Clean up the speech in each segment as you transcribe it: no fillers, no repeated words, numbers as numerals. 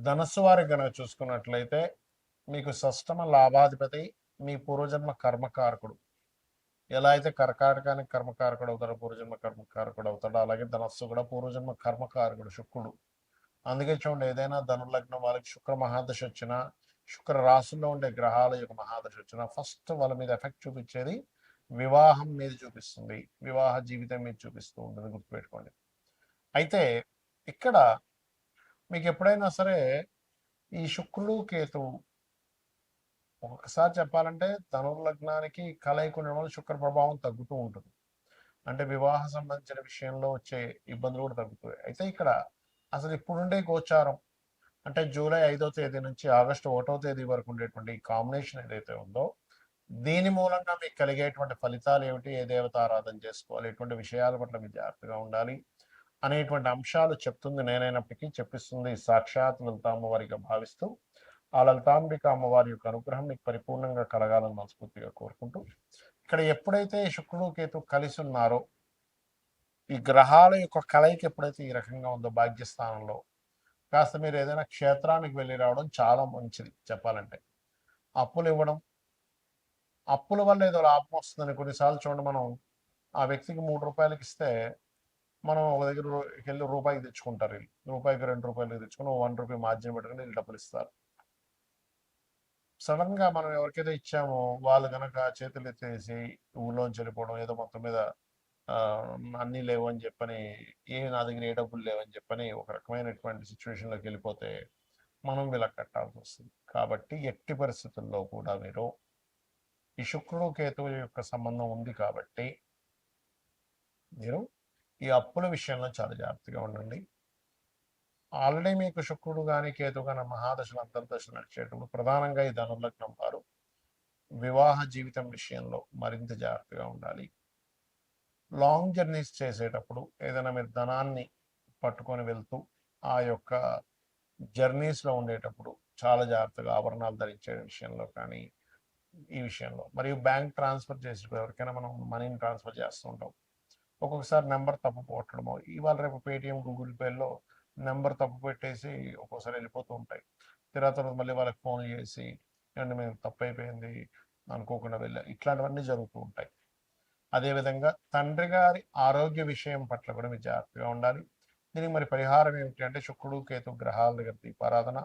ధనస్సు వారి గనక చూసుకున్నట్లయితే మీకు షష్టమ లాభాధిపతి మీ పూర్వజన్మ కర్మకారకుడు. ఎలా అయితే కర్కాటకానికి కర్మకారకుడు అవుతాడో పూర్వజన్మ కర్మకారకుడు అవుతాడో అలాగే ధనస్సు కూడా పూర్వజన్మ కర్మకారకుడు శుక్రుడు. అందుకే చూడండి, ఏదైనా ధనుర్లగ్నం వాళ్ళకి శుక్ర మహాదశ వచ్చినా, శుక్ర రాశుల్లో ఉండే గ్రహాల యొక్క మహాదశ వచ్చినా ఫస్ట్ వాళ్ళ మీద ఎఫెక్ట్ చూపించేది వివాహం మీద చూపిస్తుంది, వివాహ జీవితం మీద చూపిస్తూ ఉంటుంది, గుర్తుపెట్టుకోండి. అయితే ఇక్కడ మీకు ఎప్పుడైనా సరే ఈ శుక్రుడు కేతువు ఒకసారి చెప్పాలంటే ధనుర్లగ్నానికి కలయిక ఉండడం వల్ల శుక్ర ప్రభావం తగ్గుతూ ఉంటుంది. అంటే వివాహ సంబంధించిన విషయంలో వచ్చే ఇబ్బందులు కూడా తగ్గుతాయి. అయితే ఇక్కడ అసలు ఇప్పుడుండే గోచారం అంటే జూలై 5వ తేదీ నుంచి ఆగస్టు 1వ తేదీ వరకు ఉండేటువంటి కాంబినేషన్ ఏదైతే ఉందో దీని మూలంగా మీకు కలిగేటువంటి ఫలితాలు ఏమిటి, ఏ దేవత ఆరాధన చేసుకోవాలి, ఎటువంటి విషయాల పట్ల మీరు జాగ్రత్తగా ఉండాలి అనేటువంటి అంశాలు చెప్తుంది నేనైనప్పటికీ చెప్పిస్తుంది సాక్షాత్ లలిత అమ్మవారిగా భావిస్తూ ఆ లలితాంబిక అమ్మవారి యొక్క అనుగ్రహం మీకు పరిపూర్ణంగా కలగాలని మనస్ఫూర్తిగా కోరుకుంటూ, ఇక్కడ ఎప్పుడైతే శుక్రుడు కేతు కలిసి ఉన్నారో ఈ గ్రహాల యొక్క కలయిక ఎప్పుడైతే ఈ రకంగా ఉందో భాగ్యస్థానంలో కాస్త మీరు ఏదైనా క్షేత్రానికి వెళ్ళి రావడం చాలా మంచిది. చెప్పాలంటే అప్పులు ఇవ్వడం, అప్పుల వల్ల ఏదో లాభం వస్తుందని కొన్నిసార్లు చూడండి, మనం ఆ వ్యక్తికి 3 రూపాయలకి ఇస్తే మనం ఒక దగ్గర వెళ్ళి రూపాయికి తెచ్చుకుంటారు, వీళ్ళు రూపాయికి 2 రూపాయలకి తెచ్చుకుని 1 రూపాయి మార్జిన్ పెట్టుకుని వీళ్ళు డబ్బులు ఇస్తారు. సడన్ గా మనం ఎవరికైతే ఇచ్చామో వాళ్ళు కనుక చేతులు ఎత్తేసి ఊళ్ళోంచి వెళ్ళిపోవడం, ఏదో మొత్తం మీద అన్నీ లేవు అని చెప్పని, నా దగ్గర ఏ డబ్బులు లేవని చెప్పని ఒక రకమైనటువంటి సిచ్యువేషన్లోకి వెళ్ళిపోతే మనం వీళ్ళకి కట్టాల్సి వస్తుంది. కాబట్టి ఎట్టి పరిస్థితుల్లో కూడా మీరు ఈ శుక్రుడు కేతువు యొక్క సంబంధం ఉంది కాబట్టి మీరు ఈ అప్పుల విషయంలో చాలా జాగ్రత్తగా ఉండండి. ఆల్రెడీ మీకు శుక్రుడు కానీ కేతు కానీ మహాదశలు అంతర్దశలు నడిచేటప్పుడు ప్రధానంగా ఈ ధనుర్లగ్నం వారు వివాహ జీవితం విషయంలో మరింత జాగ్రత్తగా ఉండాలి. లాంగ్ జర్నీస్ చేసేటప్పుడు ఏదైనా మీరు ధనాన్ని పట్టుకొని వెళ్తూ ఆ యొక్క జర్నీస్లో ఉండేటప్పుడు చాలా జాగ్రత్తగా ఆభరణాలు ధరించే విషయంలో కానీ ఈ విషయంలో, మరియు బ్యాంక్ ట్రాన్స్ఫర్ చేసేటప్పుడు ఎవరికైనా మనం మనీని ట్రాన్స్ఫర్ చేస్తూ ఉంటాం, ఒక్కొక్కసారి నెంబర్ తప్పు పోవటము, ఇవాళ రేపు పేటిఎం గూగుల్ పేలో నెంబర్ తప్పు పెట్టేసి ఒక్కోసారి వెళ్ళిపోతూ ఉంటాయి. తర్వాత మళ్ళీ వాళ్ళకి ఫోన్ చేసి ఏమంటే మేము తప్పు అయిపోయింది అనుకోకుండా వెళ్ళా, ఇట్లాంటివన్నీ జరుగుతూ ఉంటాయి. అదేవిధంగా తండ్రి గారి ఆరోగ్య విషయం పట్ల కూడా మీరు జాగ్రత్తగా ఉండాలి. దీనికి మరి పరిహారం ఏమిటి అంటే శుక్రుడు కేతు గ్రహాల దగ్గర దీపారాధన,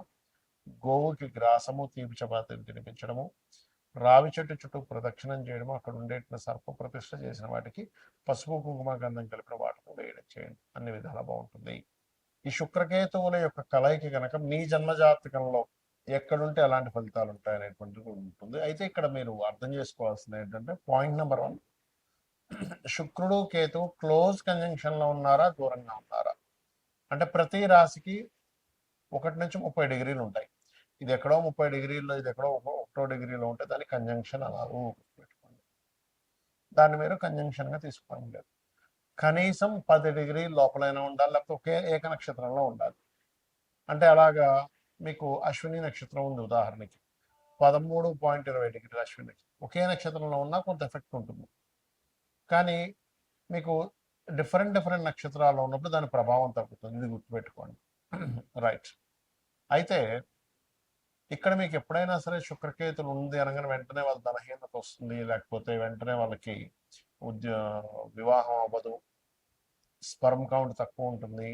గోవుకి గ్రాసము తీపి చపాతీలు తినిపించడము, రావి చెట్టు చుట్టూ ప్రదక్షిణం చేయడము, అక్కడ ఉండే సర్ప ప్రతిష్ఠ చేసిన వాటికి పసుపు కుంకుమ గంధం కలిపిన వాటిని వేయడం చేయండి, అన్ని విధాలా బాగుంటుంది. ఈ శుక్రకేతువుల యొక్క కలయిక కనుక మీ జన్మజాతకంలో ఎక్కడుంటే అలాంటి ఫలితాలు ఉంటాయనేటువంటిది ఉంటుంది. అయితే ఇక్కడ మీరు అర్థం చేసుకోవాల్సింది ఏంటంటే పాయింట్ నెంబర్ 1, శుక్రుడు కేతు క్లోజ్ కంజంక్షన్ లో ఉన్నారా దూరంగా ఉన్నారా అంటే ప్రతి రాశికి 1 నుంచి 30 డిగ్రీలు ఉంటాయి. ఇది ఎక్కడో 30 డిగ్రీల్లో, ఇది ఎక్కడో 1 డిగ్రీలో ఉంటే దాన్ని కంజంక్షన్ అన్నారు. పెట్టుకోండి, దాన్ని మీరు కంజంక్షన్ గా తీసుకోవడం లేదు. కనీసం 10 డిగ్రీల లోపలైనా ఉండాలి, లేకపోతే ఒకే ఏక నక్షత్రంలో ఉండాలి. అంటే అలాగా మీకు అశ్విని నక్షత్రం ఉంది ఉదాహరణకి, 13.20 డిగ్రీల అశ్వినికి ఒకే నక్షత్రంలో ఉన్నా కొంత ఎఫెక్ట్ ఉంటుంది. కానీ మీకు డిఫరెంట్ నక్షత్రాల్లో ఉన్నప్పుడు దాని ప్రభావం తగ్గుతుంది, ఇది గుర్తుపెట్టుకోండి. రైట్. అయితే ఇక్కడ మీకు ఎప్పుడైనా సరే శుక్రకేతులు ఉంది అనగానే వెంటనే వాళ్ళ ధనహీనత వస్తుంది, లేకపోతే వెంటనే వాళ్ళకి వివాహం అవ్వదు, స్పర్మ్ కౌంట్ తక్కువ ఉంటుంది,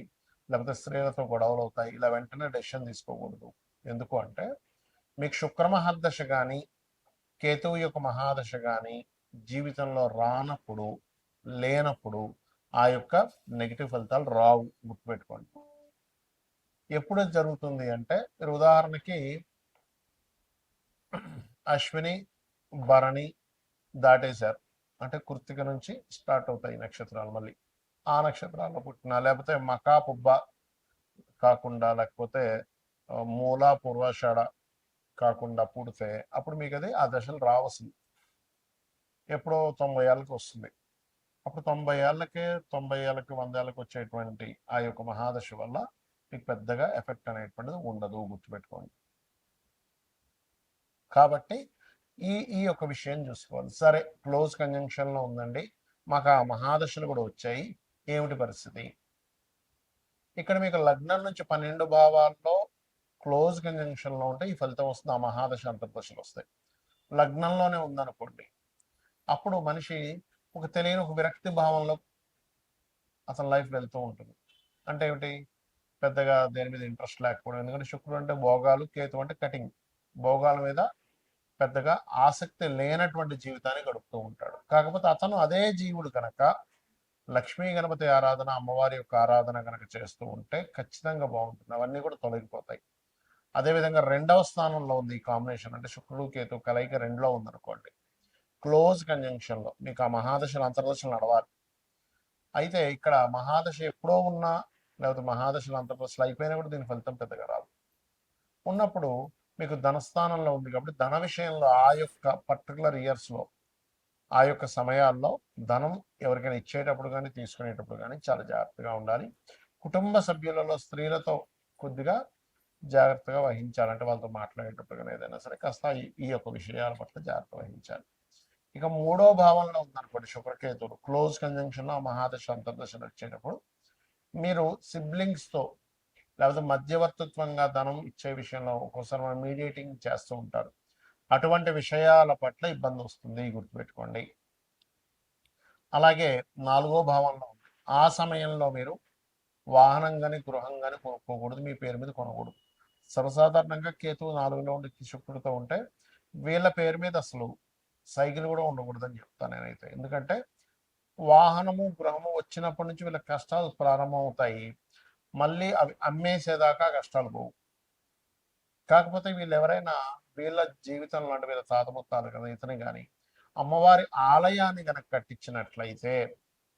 లేకపోతే స్త్రీలతో గొడవలు అవుతాయి, ఇలా వెంటనే డెసిషన్ తీసుకోకూడదు. ఎందుకు అంటే మీకు శుక్ర మహాదశ కానీ కేతువు యొక్క మహాదశ కానీ జీవితంలో రానప్పుడు, లేనప్పుడు ఆ యొక్క నెగిటివ్ ఫలితాలు రావు, గుర్తుపెట్టుకోండి. ఎప్పుడు జరుగుతుంది అంటే మీరు ఉదాహరణకి అశ్విని భరణి దాటేశారు అంటే కృత్తిక నుంచి స్టార్ట్ అవుతాయి నక్షత్రాలు, మళ్ళీ ఆ నక్షత్రాల్లో పుట్టిన, లేకపోతే మకా పుబ్బ కాకుండా, లేకపోతే మూల పూర్వాషాఢ కాకుండా పుడితే అప్పుడు మీకు అది ఆ దశలు రావాల్సింది. ఎప్పుడో 90 ఏళ్ళకి వస్తుంది. అప్పుడు 90 ఏళ్ళకి 100 ఏళ్ళకి వచ్చేటువంటి ఆ యొక్క మహాదశ వల్ల మీకు పెద్దగా ఎఫెక్ట్ అనేటువంటిది ఉండదు, గుర్తుపెట్టుకోండి. కాబట్టి ఈ యొక్క విషయం చూసుకోవాలి. సరే, క్లోజ్ కంజంక్షన్లో ఉందండి, మాకు ఆ మహాదశలు కూడా వచ్చాయి, ఏమిటి పరిస్థితి? ఇక్కడ మీకు లగ్నం నుంచి 12 భావాల్లో క్లోజ్ కంజంక్షన్లో ఉంటే ఈ ఫలితం వస్తుంది. ఆ మహాదశ అంతర్దశలు వస్తాయి. లగ్నంలోనే ఉందనుకోండి, అప్పుడు మనిషి ఒక తెలియని ఒక విరక్తి భావంలో అతని లైఫ్ వెళ్తూ ఉంటుంది. అంటే ఏమిటి, పెద్దగా దేని మీద ఇంట్రెస్ట్ లేకపోవడం. ఎందుకంటే శుక్రుడు అంటే భోగాలు, కేతు అంటే కటింగ్. భోగాల మీద పెద్దగా ఆసక్తి లేనటువంటి జీవితాన్ని గడుపుతూ ఉంటాడు. కాకపోతే అతను అదే జీవుడు కనుక లక్ష్మీ గణపతి ఆరాధన, అమ్మవారి యొక్క ఆరాధన కనుక చేస్తూ ఉంటే ఖచ్చితంగా బాగుంటుంది. అవన్నీ కూడా తొలగిపోతాయి. అదేవిధంగా రెండవ స్థానంలో ఉంది ఈ కాంబినేషన్, అంటే శుక్రుడు కేతు కలయిక రెండులో ఉందనుకోండి, క్లోజ్ కంజంక్షన్లో మీకు ఆ మహాదశలు అంతర్దశలు నడవాలి. అయితే ఇక్కడ మహాదశ ఎప్పుడో ఉన్నా, లేకపోతే మహాదశలు అంతర్దశలు అయిపోయినా కూడా దీని ఫలితం పెద్దగా రాదు. ఉన్నప్పుడు మీకు ధనస్థానంలో ఉంది కాబట్టి ధన విషయంలో ఆ యొక్క పర్టికులర్ ఇయర్స్లో, ఆ యొక్క సమయాల్లో ధనం ఎవరికైనా ఇచ్చేటప్పుడు కానీ తీసుకునేటప్పుడు కానీ చాలా జాగ్రత్తగా ఉండాలి. కుటుంబ సభ్యులలో స్త్రీలతో కొద్దిగా జాగ్రత్తగా వహించాలంటే వాళ్ళతో మాట్లాడేటప్పుడు కానీ ఏదైనా సరే కాస్త ఈ యొక్క విషయాల పట్ల జాగ్రత్త వహించాలి. ఇక మూడో భావంలో ఉందనుకోండి శుక్రకేతువులు క్లోజ్ కంజంక్షన్లో మహాదశ అంతర్దశలు వచ్చేటప్పుడు మీరు సిబ్లింగ్స్తో లేకపోతే మధ్యవర్తిత్వంగా ధనం ఇచ్చే విషయంలో ఒక్కోసారి మనం మీడియేటింగ్ చేస్తూ ఉంటారు. అటువంటి విషయాల పట్ల ఇబ్బంది వస్తుంది, గుర్తుపెట్టుకోండి. అలాగే నాలుగో భావంలో ఉంది, ఆ సమయంలో మీరు వాహనం కానీ గృహం కానీ కొనుక్కోకూడదు, మీ పేరు మీద కొనకూడదు. సర్వసాధారణంగా కేతువు 4లో ఉండి శుక్రుడితో ఉంటే వీళ్ళ పేరు మీద అసలు సైకిల్ కూడా ఉండకూడదని చెప్తాను నేనైతే. ఎందుకంటే వాహనము గృహము వచ్చినప్పటి నుంచి వీళ్ళ కష్టాలు ప్రారంభం అవుతాయి. మళ్ళీ అవి అమ్మేసేదాకా కష్టాలు పోవు. కాకపోతే వీళ్ళు ఎవరైనా వీళ్ళ జీవితంలో అంటే వీళ్ళ తాత ముత్తాలు కదా ఇతని కానీ అమ్మవారి ఆలయాన్ని కనుక కట్టించినట్లయితే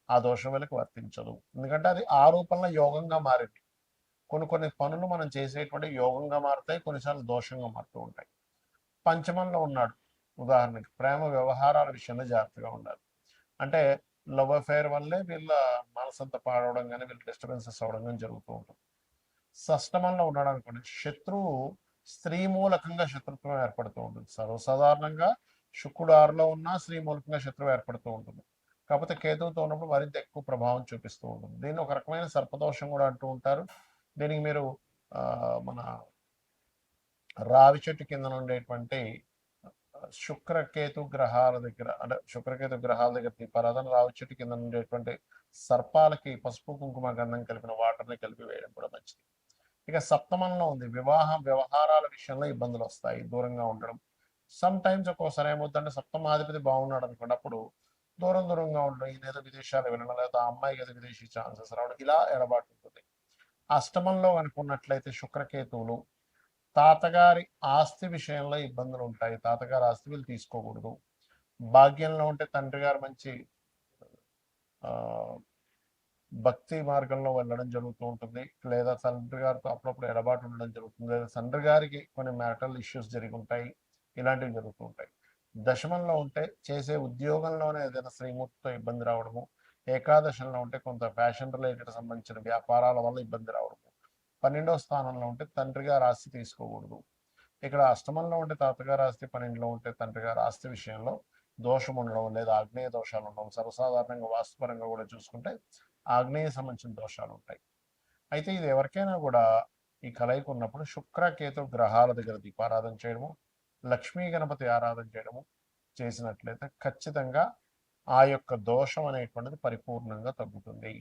ఆ దోషం వీళ్ళకి వర్తించదు. ఎందుకంటే అది ఆ రూపంలో యోగంగా మారింది. కొన్ని పనులు మనం చేసేటువంటి యోగంగా మారుతాయి, కొన్నిసార్లు దోషంగా మారుతూ ఉంటాయి. పంచమంలో ఉన్నాడు, ఉదాహరణకి ప్రేమ వ్యవహారాల విషయంలో జాగ్రత్తగా ఉండాలి. అంటే లవ్ అఫేర్ వల్లే వీళ్ళ మనసంతా పాడవడం కానీ వీళ్ళ డిస్టర్బెన్సెస్ అవడం కానీ జరుగుతూ ఉంటుంది. షష్టమంలో ఉన్నాడు అనుకోండి, శత్రువు స్త్రీ మూలకంగా శత్రుత్వం ఏర్పడుతూ ఉంటుంది. సర్వసాధారణంగా శుక్రుడు 6లో ఉన్నా స్త్రీ మూలకంగా శత్రువు ఏర్పడుతూ ఉంటుంది. కాకపోతే కేతువుతో ఉన్నప్పుడు మరింత ఎక్కువ ప్రభావం చూపిస్తూ ఉంటుంది. దీన్ని ఒక రకమైన సర్పదోషం కూడా అంటూ ఉంటారు. దీనికి మీరు మన రావి చెట్టు కింద ఉండేటువంటి శుక్రకేతు గ్రహాల దగ్గర, అంటే శుక్రకేతు గ్రహాల దగ్గర దీపారాధన, రావి చెట్టు కింద ఉండేటువంటి సర్పాలకి పసుపు కుంకుమ గంధం కలిపిన వాటర్ని కలిపి వేయడం కూడా మంచిది. ఇక సప్తమంలో ఉంది, వివాహం వ్యవహారాల విషయంలో ఇబ్బందులు వస్తాయి, దూరంగా ఉండడం. సమ్ టైమ్స్ ఒక్కోసారి ఏమవుతుందంటే సప్తమాధిపతి బాగున్నాడు అనుకోండి, అప్పుడు దూరంగా ఉండడం, ఈయన ఏదో విదేశాలు వెళ్ళడం, లేదా ఆ అమ్మాయికి ఏదో విదేశీ ఛాన్సెస్ రావడం, ఇలా ఎడబాటు ఉంటుంది. అష్టమంలో అనుకున్నట్లయితే శుక్రకేతువులు తాతగారి ఆస్తి విషయంలో ఇబ్బందులు ఉంటాయి. తాతగారి ఆస్తి వీళ్ళు తీసుకోకూడదు. భాగ్యంలో ఉంటే తండ్రి గారు మంచి భక్తి మార్గంలో వెళ్ళడం జరుగుతూ ఉంటుంది, లేదా తండ్రి గారితో అప్పుడప్పుడు ఎడబాటు ఉండడం జరుగుతుంది, లేదా తండ్రి గారికి కొన్ని మ్యాటల్ ఇష్యూస్ జరిగి ఉంటాయి, ఇలాంటివి జరుగుతూ ఉంటాయి. దశమంలో ఉంటే చేసే ఉద్యోగంలోనే ఏదైనా శ్రీమూర్తితో ఇబ్బంది రావడము, ఏకాదశంలో ఉంటే కొంత ఫ్యాషన్ రిలేటెడ్ సంబంధించిన వ్యాపారాల వల్ల ఇబ్బంది రావడము, 12వ స్థానంలో ఉంటే తండ్రి గారి ఆస్తి తీసుకోకూడదు. ఇక్కడ అష్టమంలో ఉంటే తాతగారి ఆస్తి, 12లో ఉంటే తండ్రి గారి ఆస్తి విషయంలో దోషం ఉండడం, లేదా ఆగ్నేయ దోషాలు ఉండడం. సర్వసాధారణంగా వాస్తుపరంగా కూడా చూసుకుంటే ఆగ్నేయ సంబంధించిన దోషాలు ఉంటాయి. అయితే ఇది ఎవరికైనా కూడా ఈ కలయిక ఉన్నప్పుడు శుక్రకేతు గ్రహాల దగ్గర దీపారాధన చేయడము, లక్ష్మీ గణపతి ఆరాధన చేయడము చేసినట్లయితే ఖచ్చితంగా ఆ యొక్క దోషం అనేటువంటిది పరిపూర్ణంగా తగ్గుతుంది.